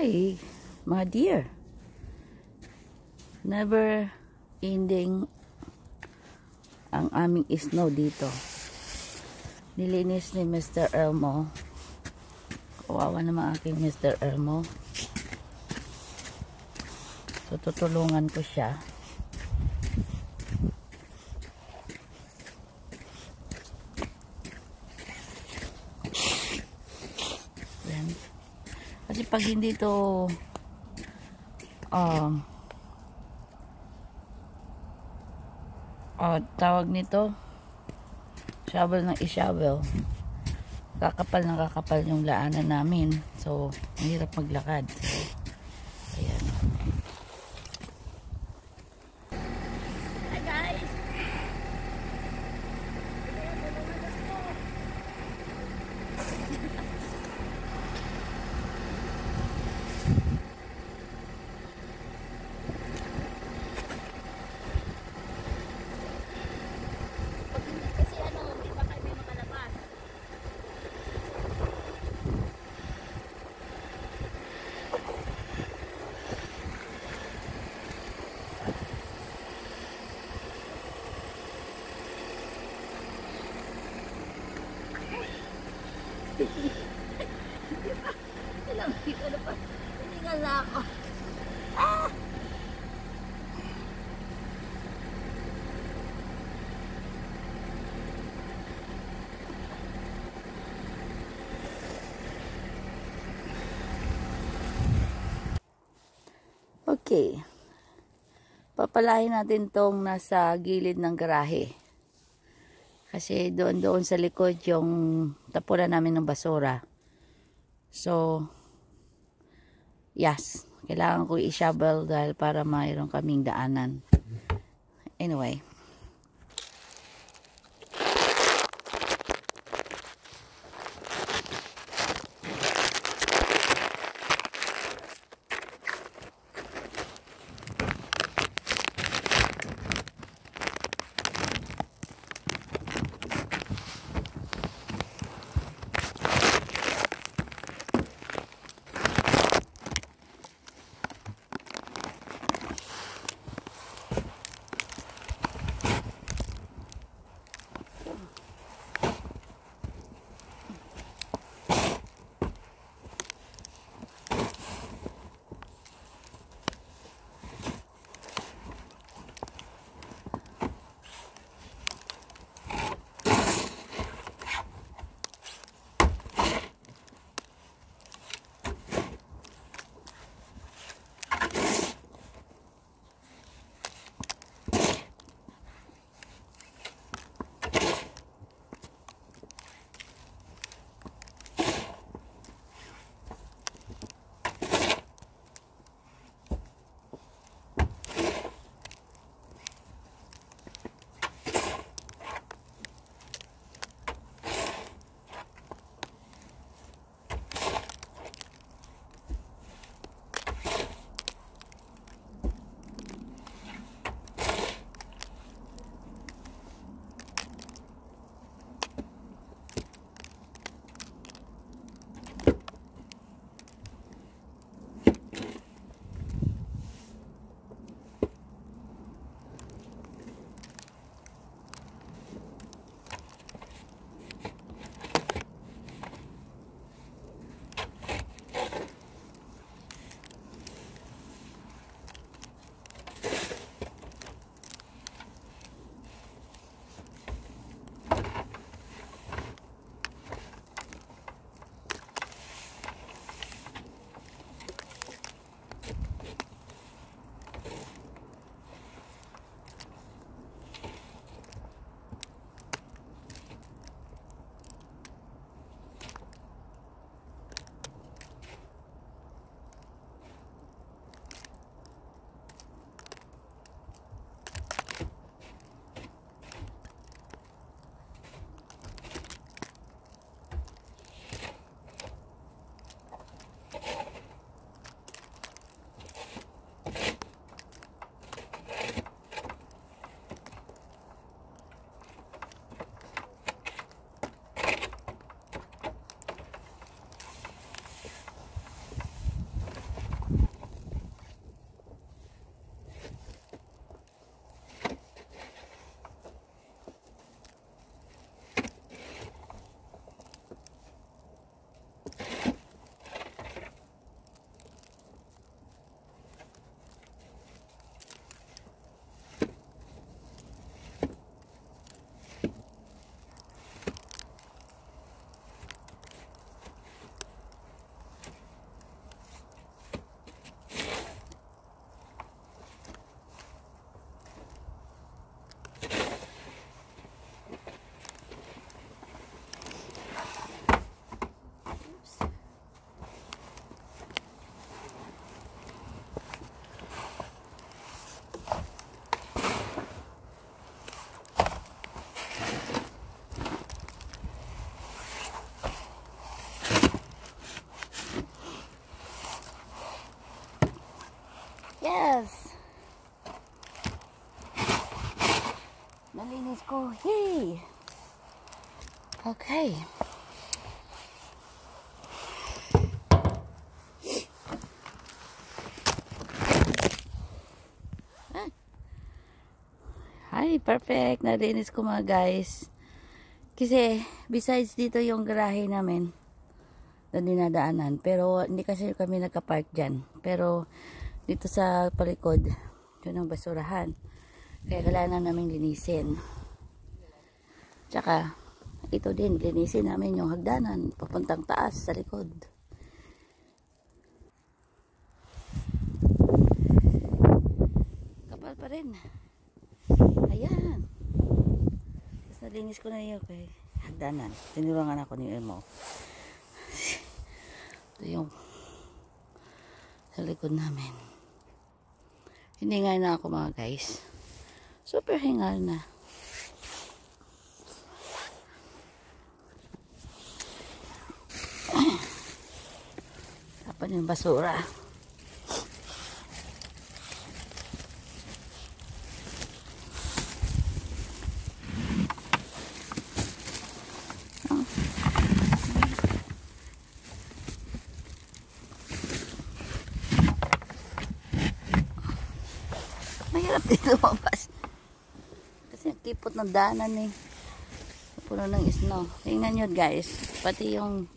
Hi, mga dear. Never ending ang aming snow dito. Nilinis ni Mr. Elmo. Kawawa naman aking Mr. Elmo. So, tutulungan ko siya. Yan. Kasi pag hindi to tawag nito shovel ng i-shovel, kakapal ng kakapal yung laanan namin, so mahirap maglakad. So ayan. Hi guys. Ano pa? Hiningal na ako. Okay. Papalahin natin tong nasa gilid ng garahe. Kasi doon sa likod yung tapunan namin ng basura. So, yes. Kailangan ko i-shovel dahil para mayroon kaming daanan. Anyway. Hey. Hi, perfect. Nalinis ko mga guys. Kasi, besides dito yung garahe namin na dinadaanan. Pero, hindi kasi kami nagka-park dyan. Pero, dito sa palikod, yun ang basurahan. Kaya kailangan namin linisin. Tsaka, ito din, linisin namin yung hagdanan. Papuntang taas sa likod. Kapal pa rin. Ayan. Tapos nalinis ko na yun kay hagdanan. Tinurangan ako ni Emo. Ito yung sa likod namin. Hiningay na ako mga guys. Super hingal na. Tapan yung basura. Mahirap din lumabas. Kasi tipot ng daanan eh. Puno ng snow. Tingnan nyo guys. Pati yung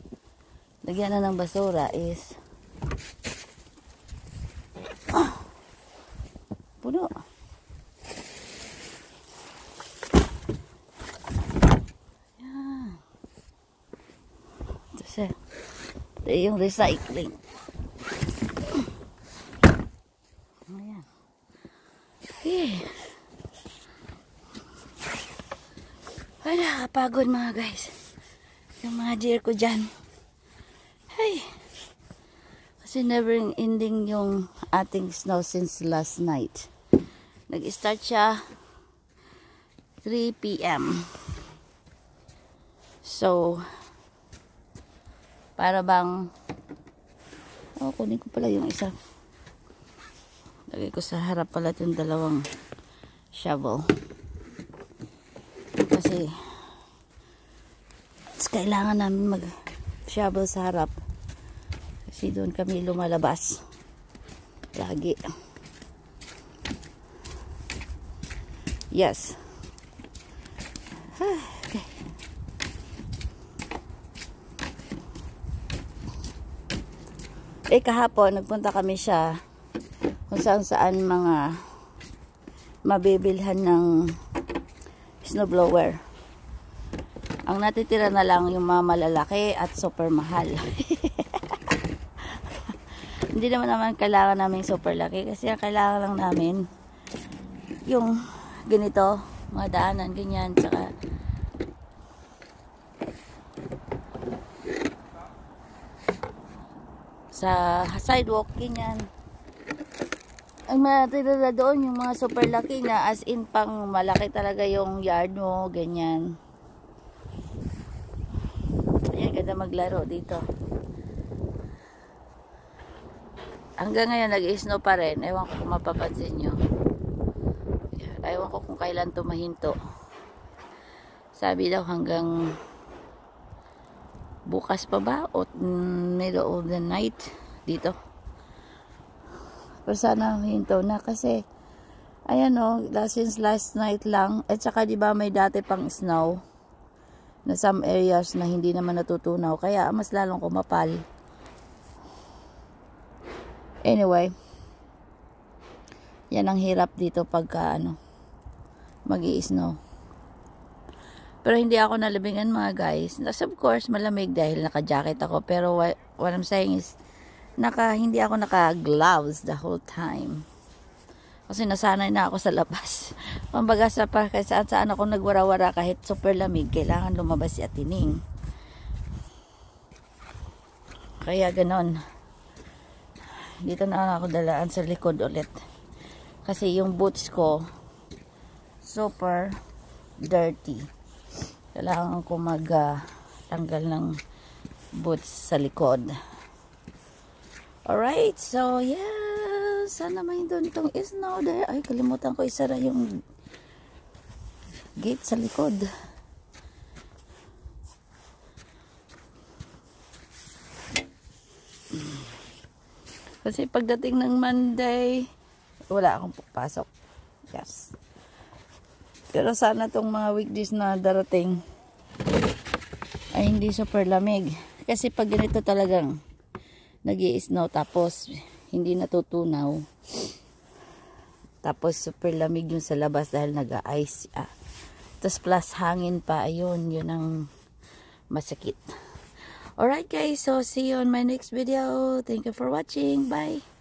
lagyan na ng basura is puno. Yan. Ito yung recycling. Ayan. Okay. Ay, nakapagod mga guys. Yung mga deer ko dyan. Ay. Kasi never ending yung ating snow since last night. Nag-start siya 3 PM. So, para bang kunin ko pala yung isa. Lagay ko sa harap pala yung dalawang shovel. Kasi kailangan namin mag-shovel sa harap. Kasi doon kami lumalabas. Lagi. Yes. Okay. Kahapon nagpunta kami siya kung saan mga mabibilhan ng snowblower. Ang natitira na lang yung mga malalaki at super mahal. Hindi naman kailangan namin super laki kasi ang kailangan lang namin yung ganito, mga daanan, ganyan, tsaka sa sidewalk, ganyan. Ang natitira na doon yung mga super laki na as in pang malaki talaga yung yard mo, ganyan. Ayan, ganda maglaro dito. Hanggang ngayon nag-snow pa rin. Ewan ko kung mapapansin nyo. Ewan ko kung kailan tumahinto. Sabi daw hanggang bukas pa ba? O middle of the night dito. Pero sana hinto na kasi ayan o, since last night lang. At saka diba may dati pang snow na some areas na hindi naman natutunaw. Kaya mas lalong kumapal. Anyway, yan ang hirap dito pagka mag-i-snow. Pero hindi ako nalabingan mga guys. Of course, malamig dahil naka-jacket ako. Pero what I'm saying is, hindi ako naka-gloves the whole time. Kasi nasanay na ako sa labas. Pambaga sa park, saan ako nagwara-wara kahit super lamig, kailangan lumabas si Atining. Kaya ganon. Dito na ako dalaan sa likod ulit. Kasi yung boots ko, super dirty. Kailangan ko tanggal ng boots sa likod. Alright, so yeah. Sana may doon itong snow there. Ay, kalimutan ko isara yung gate sa likod. Kasi pagdating ng Monday, wala akong papasok. Yes. Pero sana tong mga weekdays na darating ay hindi super lamig. Kasi pag ganito talagang nag-i-snow tapos hindi natutunaw. Tapos super lamig yung sa labas dahil nag-ice. Tapos plus hangin pa. Ayun, yun ang masakit. Alright guys, so see you on my next video. Thank you for watching. Bye!